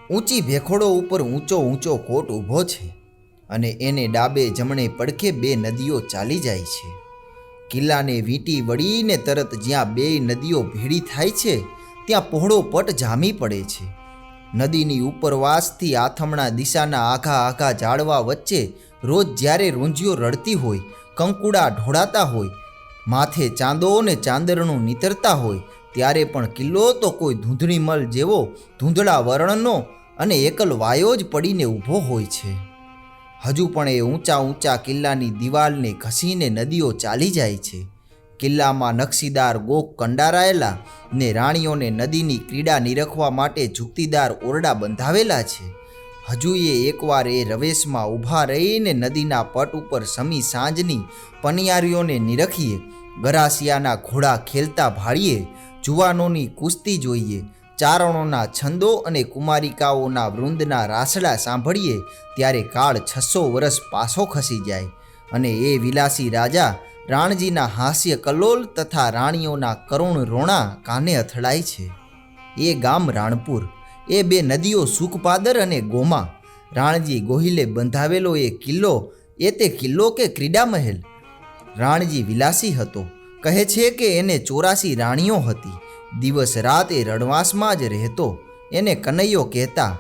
ઊંચી ભેખોડો ઉપર ઊંચો ઊંચો કોટ ઊભો છે અને એને ડાબે જમણે પડખે બે નદીઓ ચાલી જાય છે. કિલ્લાને વીંટી વળીને તરત જ્યાં બેય નદીઓ ભેળી થાય છે ત્યાં પહોળો પટ જામી પડે છે. નદીની ઉપરવાસથી આથમણા દિશાના આઘા આઘા ઝાડવા વચ્ચે રોજ જ્યારે રોંજીઓ રડતી હોય, કંકુડા ઢોળાતા હોય, માથે ચાંદો ને ચાંદરણું નીતરતા હોય, ત્યારે પણ કિલ્લો તો કોઈ ધૂંધળીમલ જેવો ધૂંધળા વર્ણનો અને એકલ વાયો જ પડીને ઊભો હોય છે. હજુ પણ એ ઊંચા ઊંચા કિલ્લાની દિવાલને ઘસીને નદીઓ ચાલી જાય છે. કિલ્લામાં નકશીદાર ગોખ કંડારાયેલા ને રાણીઓને નદીની ક્રીડા નિરખવા માટે જુક્તિદાર ઓરડા બંધાવેલા છે. હજુ એ એકવાર એ રવેશમાં ઊભા રહીને નદીના પટ ઉપર સમી સાંજની પનિયારીઓને નિરખીએ, ગરાસિયાના ઘોડા ખેલતા ભાળીએ, જુવાનોની કુસ્તી જોઈએ, ચારણોના છંદો અને કુમારિકાઓના વૃંદના રાસડા સાંભળીએ, ત્યારે કાળ 600 વર્ષ પાછો ખસી જાય અને એ વિલાસી રાજા રાણજીના હાસ્ય કલ્લોલ તથા રાણીઓના કરુણ રોણા કાને અથડાય છે. એ ગામ રાણપુર, એ બે નદીઓ સુખપાદર અને ગોમા, રાણજી ગોહિલે બંધાવેલો એ કિલ્લો, એ તે કિલ્લો કે ક્રીડા મહેલ. રાણજી વિલાસી હતો. કહે છે કે એને 84 રાણીઓ હતી. દિવસ રાત એ રણવાસમાં જ રહેતો. એને કનૈયો કહેતા.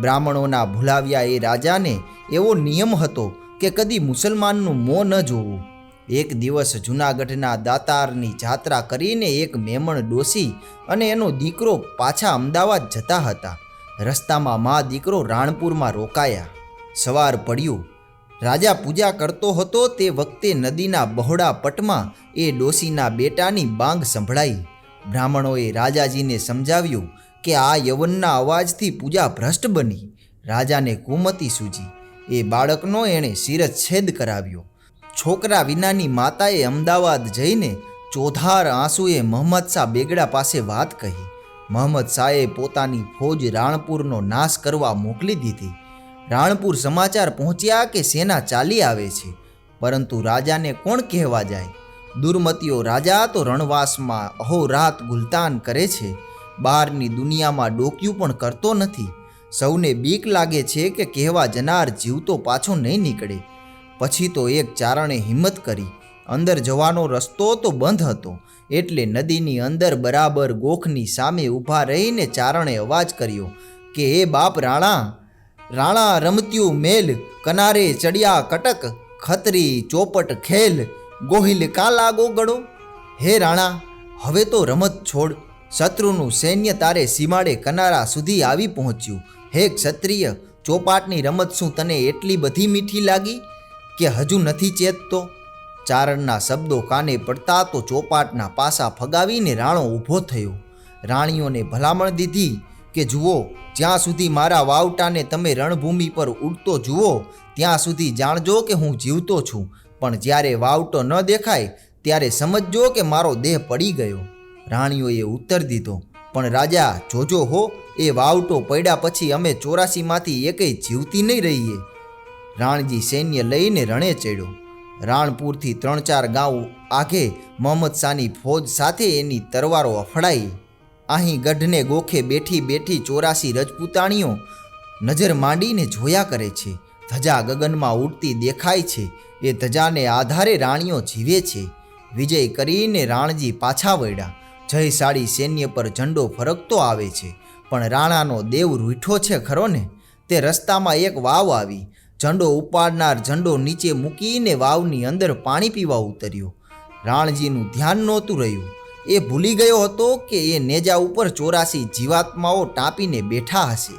બ્રાહ્મણોના ભૂલાવ્યા એ રાજાને એવો નિયમ હતો કે કદી મુસલમાનનું મોં ન જોવું. એક દિવસ જૂનાગઢના દાતારની જાત્રા કરીને એક મેમણ ડોસી અને એનો દીકરો પાછા અમદાવાદ જતા હતા. રસ્તામાં મા દીકરો રાણપુરમાં રોકાયા. સવાર પડ્યું. રાજા પૂજા કરતો હતો તે વખતે નદીના બહોળા પટમાં એ ડોસીના બેટાની બાંગ સંભળાઈ. બ્રાહ્મણોએ રાજાજીને સમજાવ્યું કે આ યવનના અવાજથી પૂજા ભ્રષ્ટ બની. રાજાને કુમતી સૂજી. એ બાળકનો એણે શિરચ્છેદ કરાવ્યો. છોકરા વિનાની માતાએ અમદાવાદ જઈને ચોધાર આંસુએ મહંમદ શાહ બેગડા પાસે વાત કહી. મહંમદ શાહે પોતાની ફોજ રાણપુરનો નાશ કરવા મોકલી દીધી. રાણપુર સમાચાર પહોંચ્યા કે સેના ચાલી આવે છે, પરંતુ રાજાને કોણ કહેવા જાય? દુર્મતીઓ રાજા તો રણવાસમાં અહોરાત ગુલતાન કરે છે, બહારની દુનિયામાં ડોક્યું પણ કરતો નથી. સૌને બીક લાગે છે કે કહેવા જનાર જીવતો પાછો નહીં નીકળે. પછી તો એક ચારણે હિંમત કરી. અંદર જવાનો રસ્તો તો બંધ હતો, એટલે નદીની અંદર બરાબર ગોખની સામે ઊભા રહીને ચારણે અવાજ કર્યો કે એ બાપ રાણા, રાણા રમત્યું મેલ, કનારે ચડિયા કટક, ખતરી ચોપટ ખેલ, ગોહિલ કા લાગો ગળો. હે રાણા, હવે તો રમત છોડ. શત્રુનું સૈન્ય તારે સીમાડે કનારા સુધી આવી પહોંચ્યું. હે ક્ષત્રિય, ચોપાટની રમત શું તને એટલી બધી મીઠી લાગી કે હજુ નથી ચેતતો? ચારણના શબ્દો કાને પડતા તો ચોપાટના પાસા ફગાવીને રાણો ઊભો થયો. રાણીઓને ભલામણ દીધી કે જુઓ, જ્યાં સુધી મારા વાવટાને તમે રણભૂમિ પર ઉડતો જુઓ ત્યાં સુધી જાણજો કે હું જીવતો છું, પણ જ્યારે વાવટો ન દેખાય ત્યારે સમજજો કે મારો દેહ પડી ગયો. રાણીઓએ ઉત્તર દીધો, પણ રાજા જોજો હો, એ વાવટો પડ્યા પછી અમે 84માંથી એકેય જીવતી નહીં રહીએ. રાણજી સૈન્ય લઈને રણે ચડ્યો. રાણપુરથી 3-4 ગાંવ આઘે મહંમદ શાહની ફોજ સાથે એની તરવારો અફડાઈ. અહીં ગઢને ગોખે બેઠી બેઠી 84 રજપૂતાણીઓ નજર માંડીને જોયા કરે છે. ધજા ગગનમાં ઉડતી દેખાય છે. એ ધજાને આધારે રાણીઓ જીવે છે. વિજય કરીને રાણજી પાછા વળ્યા. જયશાળી સૈન્ય પર ઝંડો ફરકતો આવે છે, પણ રાણાનો દેવ રૂઠો છે ખરો ને. તે રસ્તામાં એક વાવ આવી. ઝંડો ઉપાડનાર ઝંડો નીચે મૂકીને વાવની અંદર પાણી પીવા ઉતર્યો. રાણજીનું ધ્યાન નહોતું રહ્યું. એ ભૂલી ગયો હતો કે એ નેજા ઉપર 84 જીવાત્માઓ ટાંપીને બેઠા હશે.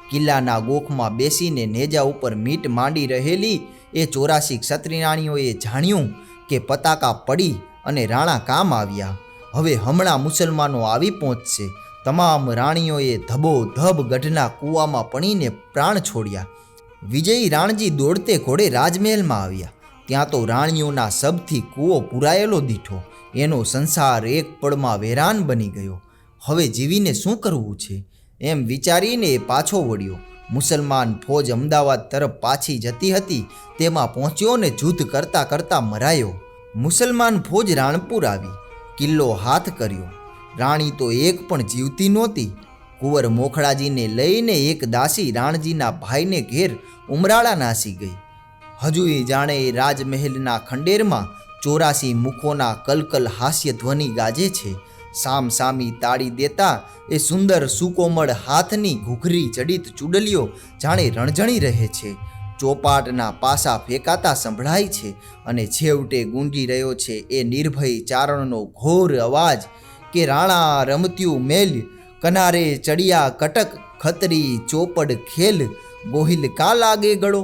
કિલ્લાના ગોખમાં બેસીને નેજા ઉપર મીટ માંડી રહેલી એ 84 ક્ષત્રિયાણીઓએ જાણ્યું કે પતાકા પડી અને રાણા કામ આવ્યા. હવે હમણાં મુસલમાનો આવી પહોંચશે. તમામ રાણીઓએ ધબોધબ ગઢના કૂવામાં પડીને પ્રાણ છોડ્યા. વિજયી રાણજી દોડતે ઘોડે રાજમહેલમાં આવ્યા. ત્યાં તો રાણીઓના શબથી કૂવો પૂરાયેલો દીઠો. એનો સંસાર એક પળમાં વેરાન બની ગયો. હવે જીવીને શું કરવું છે એમ વિચારીને એ પાછો વળ્યો. મુસલમાન ફોજ અમદાવાદ તરફ પાછી જતી હતી તેમાં પહોંચ્યો ને યુદ્ધ કરતાં કરતાં મરાયો. મુસલમાન ફોજ રાણપુર આવી. કિલ્લો હાથ કર્યો. રાણી તો એક પણ જીવતી નહોતી. કુંવર મોખડાજીને લઈને એક દાસી રાણજીના ભાઈને ઘેર ઉમરાળા નાસી ગઈ. હજુ એ જાણે એ રાજમહેલના ખંડેરમાં 84 મુખોના કલકલ હાસ્ય ધ્વનિ ગાજે છે. સામ સામી તાળી દેતા એ સુંદર સુકોમળ હાથની ઘૂઘરી જડિત ચૂડલીઓ જાણે રણજણી રહે છે. ચોપાટના પાસા ફેંકાતા સંભળાય છે અને છેવટે ગુંજી રહ્યો છે એ નિર્ભય ચારણનો ઘોર અવાજ કે રાણા રમત્યું મેલ, કનારે ચડિયા કટક, ખતરી ચોપડ ખેલ, ગોહિલ કા લાગે ગળો.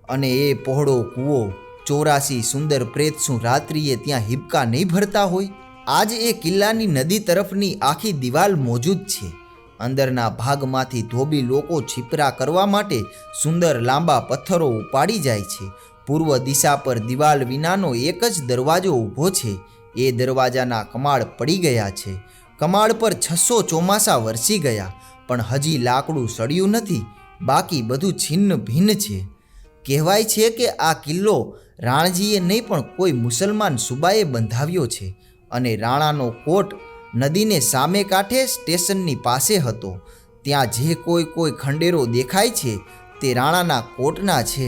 અને એ પહોળો કૂવો, 84 સુંદર પ્રેત શું રાત્રિએ ત્યાં હિબકા નહીં ભરતા હોય? આજ એ કિલ્લાની નદી તરફની આખી દિવાલ મોજૂદ છે. અંદરના ભાગમાંથી ધોબી લોકો છીપરા કરવા માટે સુંદર લાંબા પથ્થરો ઉપાડી જાય છે. પૂર્વ દિશા પર દિવાલ વિનાનો એક જ દરવાજો ઊભો છે. એ દરવાજાના કમાડ પડી ગયા છે. કમાડ પર 600 ચોમાસા વરસી ગયા, પણ હજી લાકડું સળ્યું નથી. બાકી બધું છિન્ન ભિન્ન છે. કહેવાય છે કે આ કિલ્લો રાણજીએ નહીં પણ કોઈ મુસલમાન સુબાએ બંધાવ્યો છે અને રાણાનો કોટ નદીને સામે કાંઠે સ્ટેશનની પાસે હતો. ત્યાં જે કોઈ ખંડેરો દેખાય છે તે રાણાના કોટના છે.